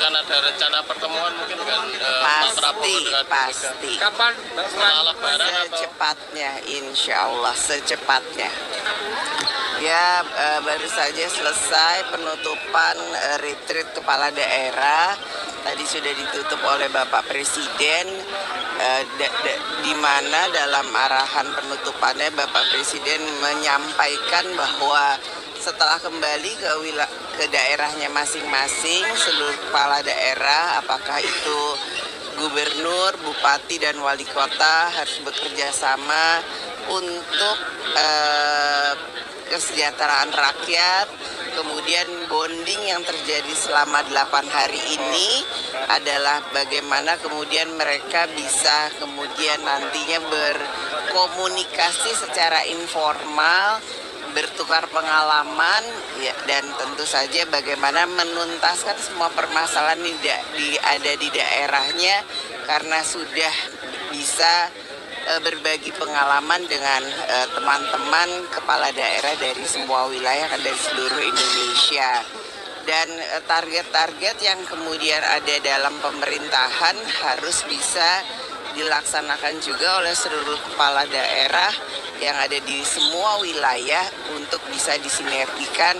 akan ada rencana pertemuan mungkin dengan Pak Prabowo dengan pasti. Kapan? Setelah Lebaran atau? Secepatnya, insya Allah secepatnya. Ya, baru saja selesai penutupan retreat kepala daerah. Tadi sudah ditutup oleh Bapak Presiden, di mana dalam arahan penutupannya Bapak Presiden menyampaikan bahwa setelah kembali ke daerahnya masing-masing, seluruh kepala daerah, apakah itu gubernur, bupati, dan wali kota harus bekerja sama untuk kesejahteraan rakyat. Kemudian bonding yang terjadi selama 8 hari ini adalah bagaimana kemudian mereka bisa kemudian nantinya berkomunikasi secara informal, bertukar pengalaman, ya, dan tentu saja bagaimana menuntaskan semua permasalahan ada di daerahnya karena sudah bisa berbagi pengalaman dengan teman-teman kepala daerah dari semua wilayah dari seluruh Indonesia. Dan target-target yang kemudian ada dalam pemerintahan harus bisa dilaksanakan juga oleh seluruh kepala daerah yang ada di semua wilayah untuk bisa disinergikan.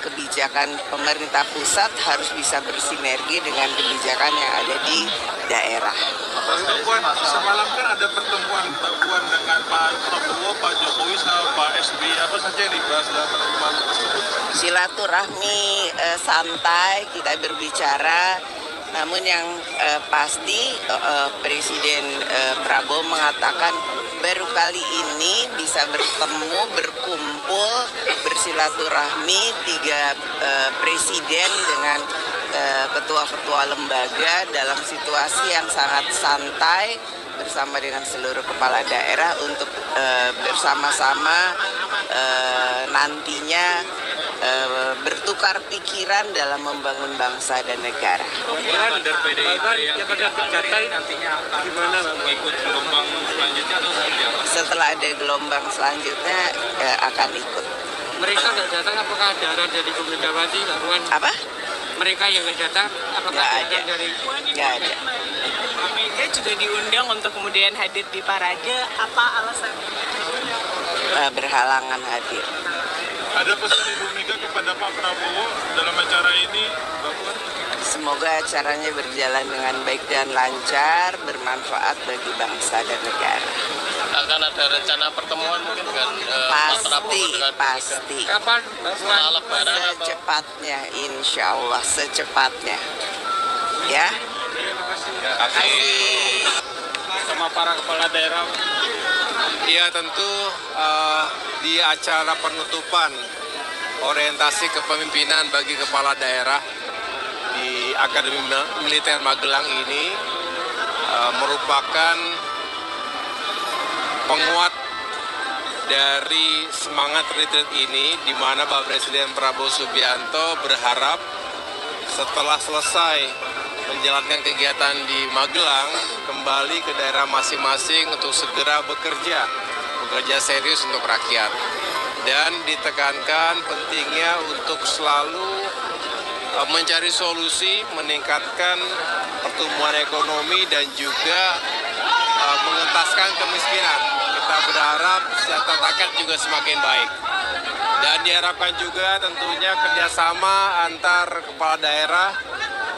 Kebijakan pemerintah pusat harus bisa bersinergi dengan kebijakan yang ada di daerah. Pertemuan semalam kan ada pertemuan dengan Pak Prabowo, Pak Jokowi, sama Pak SBY. Apa saja yang dibahas dalam pertemuan tersebut? Silaturahmi santai, kita berbicara. Namun yang pasti Presiden Prabowo mengatakan baru kali ini bisa bertemu, berkumpul, bersilaturahmi 3 presiden dengan ketua-ketua lembaga dalam situasi yang sangat santai bersama dengan seluruh kepala daerah untuk bersama-sama nantinya bertukar pikiran dalam membangun bangsa dan negara. Kader PDIP yang tidak tercapai nantinya gimana mengikut gelombang selanjutnya atau seperti apa? Setelah ada gelombang selanjutnya akan ikut. Mereka nggak datang, apakah ada arahan dari Bu Megawati? Apa? Mereka yang nggak datang, apakah Nggak ada ada. dari? Nggak ada. Mega juga diundang untuk kemudian hadir di parade. Apa alasannya? Berhalangan hadir. Ada pesan Ibu Mega kepada Pak Prabowo dalam acara ini, Mbak Puan? Semoga acaranya berjalan dengan baik dan lancar, bermanfaat bagi bangsa dan negara. Akan ada rencana pertemuan mungkin dengan Pak Prabowo dengan Pasti. Kapan? setelah Lebaran atau? Secepatnya, insya Allah secepatnya. Ya. Sama para kepala daerah. Ya tentu di acara penutupan orientasi kepemimpinan bagi kepala daerah di Akademi Militer Magelang ini merupakan penguat dari semangat retreat ini, di mana Bapak Presiden Prabowo Subianto berharap setelah selesai menjalankan kegiatan di Magelang, kembali ke daerah masing-masing untuk segera bekerja serius untuk rakyat. Dan ditekankan pentingnya untuk selalu mencari solusi, meningkatkan pertumbuhan ekonomi dan juga mengentaskan kemiskinan. Kita berharap kesejahteraan rakyat juga semakin baik. Dan diharapkan juga tentunya kerjasama antar kepala daerah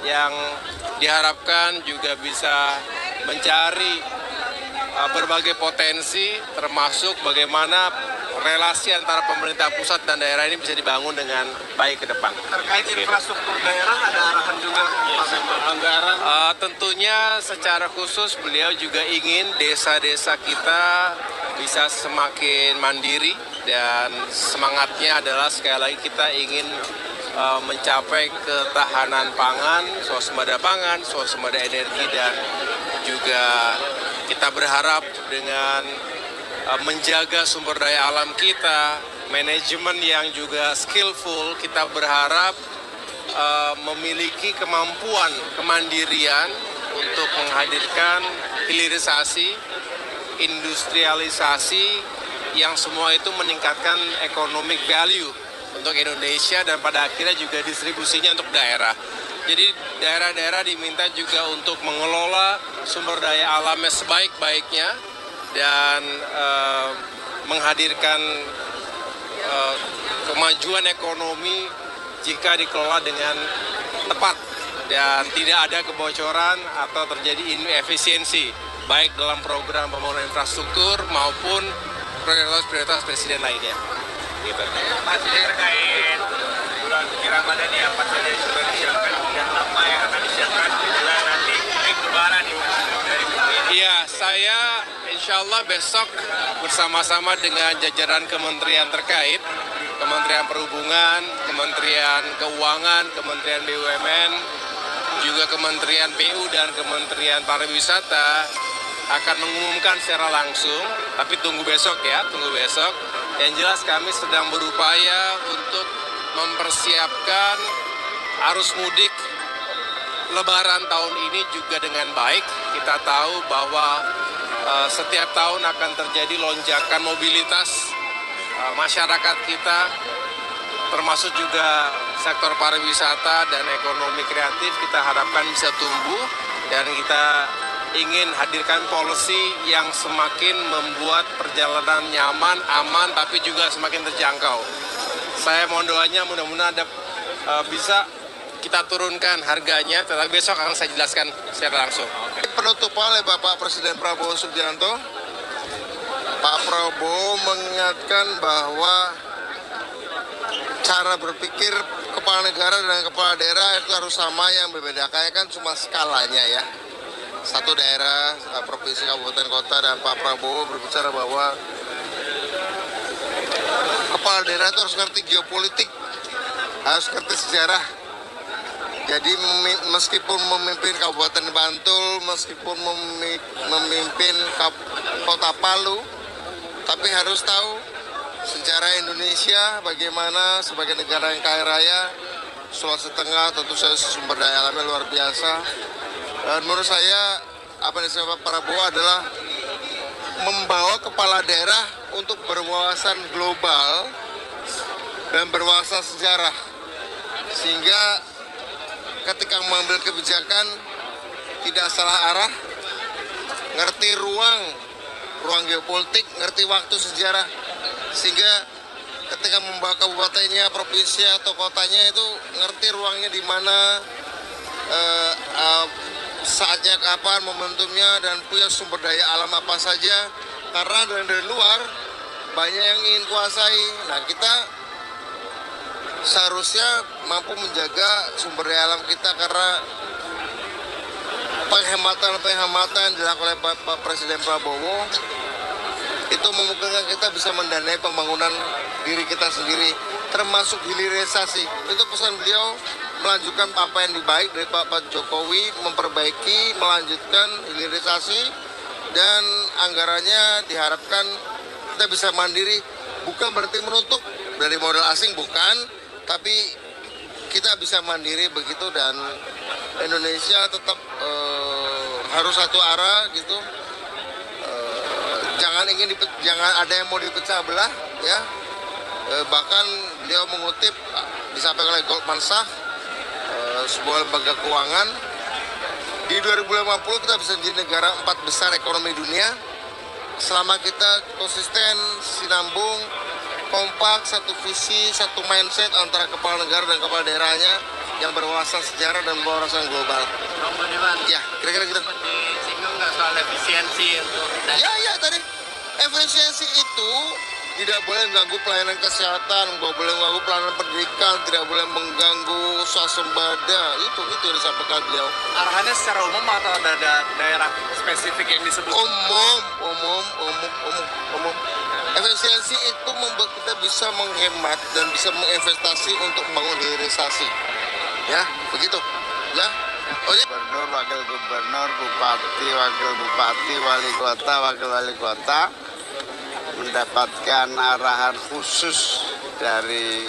yang diharapkan juga bisa mencari berbagai potensi, termasuk bagaimana relasi antara pemerintah pusat dan daerah ini bisa dibangun dengan baik ke depan. Terkait infrastruktur daerah, ada arahan juga anggaran. Tentunya secara khusus beliau juga ingin desa-desa kita bisa semakin mandiri, dan semangatnya adalah sekali lagi kita ingin mencapai ketahanan pangan, swasembada energi, dan juga kita berharap dengan menjaga sumber daya alam kita, manajemen yang juga skillful, kita berharap memiliki kemampuan kemandirian untuk menghadirkan hilirisasi, industrialisasi yang semua itu meningkatkan economic value untuk Indonesia dan pada akhirnya juga distribusinya untuk daerah. Jadi daerah-daerah diminta juga untuk mengelola sumber daya alamnya sebaik-baiknya dan menghadirkan kemajuan ekonomi jika dikelola dengan tepat dan tidak ada kebocoran atau terjadi inefisiensi baik dalam program pembangunan infrastruktur maupun prioritas-prioritas presiden lainnya. Gitu. Mas, terkait bulan suci Ramadan ini apa saja yang sudah disiapkan dan apa yang akan disiapkan dan nanti lebaran nih dari Iya, saya insya Allah besok bersama-sama dengan jajaran kementerian terkait, Kementerian Perhubungan, Kementerian Keuangan, Kementerian BUMN, juga Kementerian PU dan Kementerian Pariwisata akan mengumumkan secara langsung, tapi tunggu besok ya, tunggu besok. Yang jelas kami sedang berupaya untuk mempersiapkan arus mudik Lebaran tahun ini juga dengan baik. Kita tahu bahwa setiap tahun akan terjadi lonjakan mobilitas masyarakat kita, termasuk juga sektor pariwisata dan ekonomi kreatif kita harapkan bisa tumbuh dan kita ingin hadirkan policy yang semakin membuat perjalanan nyaman, aman, tapi juga semakin terjangkau. Saya mohon doanya mudah-mudahan ada bisa kita turunkan harganya, tetapi besok akan saya jelaskan secara langsung. Penutupan oleh Bapak Presiden Prabowo Subianto, Pak Prabowo mengingatkan bahwa cara berpikir kepala negara dan kepala daerah itu harus sama, yang membedakannya kan cuma skalanya ya. Satu daerah, provinsi, kabupaten, kota, dan Pak Prabowo berbicara bahwa kepala daerah itu harus ngerti geopolitik, harus ngerti sejarah. Jadi meskipun memimpin Kabupaten Bantul, meskipun memimpin Kota Palu, tapi harus tahu sejarah Indonesia bagaimana sebagai negara yang kaya raya. Sulawesi Tengah tentu saja sumber daya alamnya luar biasa. Dan menurut saya apa yang disampaikan Pak Prabowo adalah membawa kepala daerah untuk berwawasan global dan berwawasan sejarah, sehingga ketika mengambil kebijakan tidak salah arah, ngerti ruang geopolitik, ngerti waktu sejarah, sehingga ketika membawa kabupatennya, provinsi atau kotanya itu ngerti ruangnya di mana, saatnya kapan, momentumnya, dan punya sumber daya alam apa saja. Karena dari luar banyak yang ingin kuasai. Nah, kita seharusnya mampu menjaga sumber daya alam kita, karena penghematan dilakukan oleh Pak Presiden Prabowo itu memungkinkan kita bisa mendanai pembangunan diri kita sendiri, termasuk hilirisasi. Itu pesan beliau, melanjutkan apa yang dibaik dari Pak Jokowi, memperbaiki, melanjutkan hilirisasi, dan anggarannya diharapkan kita bisa mandiri, bukan berarti menutup dari modal asing, bukan, tapi kita bisa mandiri begitu, dan Indonesia tetap harus satu arah gitu. Jangan ada yang mau dipecah belah ya. Bahkan beliau mengutip disampaikan oleh Goldman Sachs, sebuah lembaga keuangan, di 2050 kita bisa menjadi negara 4 besar ekonomi dunia selama kita konsisten, sinambung, kompak, satu visi, satu mindset antara kepala negara dan kepala daerahnya yang berwawasan sejarah dan berwawasan global. Ya, kira-kira gitu. Singgung nggak soal efisiensi untuk Ya, tadi efisiensi itu tidak boleh mengganggu pelayanan kesehatan, tidak boleh mengganggu pelayanan pendidikan, tidak boleh mengganggu swasembada. Itu yang disampaikan beliau. Arahannya secara umum atau ada daerah spesifik yang disebut? Umum. Efisiensi itu membuat kita bisa menghemat dan bisa menginvestasi untuk membangun hilirisasi. Ya, begitu. Ya. Oh ya. Gubernur, wakil gubernur, bupati, wakil bupati, wali kota mendapatkan arahan khusus dari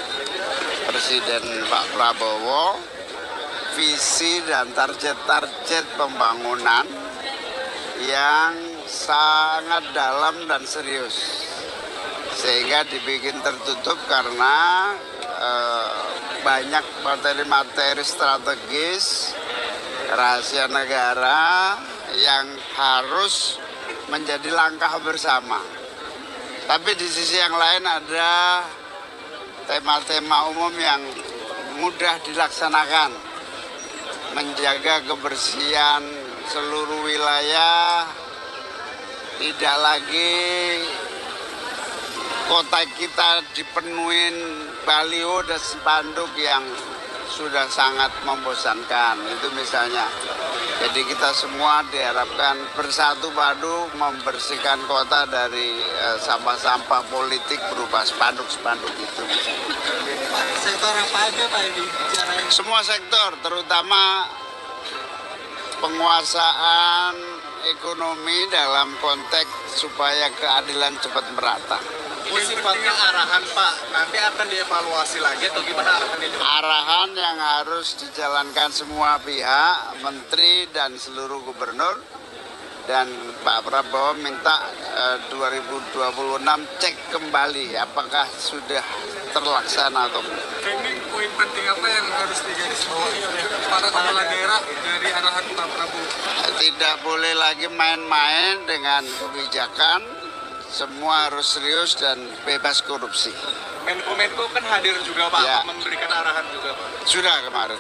Presiden Pak Prabowo, visi dan target pembangunan yang sangat dalam dan serius, sehingga dibikin tertutup karena banyak materi-materi strategis rahasia negara yang harus menjadi langkah bersama. Tapi di sisi yang lain ada tema-tema umum yang mudah dilaksanakan, menjaga kebersihan seluruh wilayah, tidak lagi kota kita dipenuhi baliho dan spanduk yang sudah sangat membosankan. Itu misalnya. Jadi kita semua diharapkan bersatu padu membersihkan kota dari sampah-sampah politik berupa spanduk-spanduk itu. Sektor apa aja Pak ini? Semua sektor, terutama penguasaan ekonomi dalam konteks supaya keadilan cepat merata. Sifatnya arahan Pak, nanti akan dievaluasi lagi atau gimana arahannya? Arahan yang harus dijalankan semua pihak, menteri dan seluruh gubernur, dan Pak Prabowo minta 2026 cek kembali apakah sudah terlaksana atau belum. Ini poin penting apa yang harus digarisbawahi oleh para kepala daerah dari arahan Pak Prabowo? Tidak boleh lagi main-main dengan kebijakan. Semua harus serius dan bebas korupsi. Menko kan hadir juga Pak, ya. memberikan arahan juga Pak. Sudah kemarin.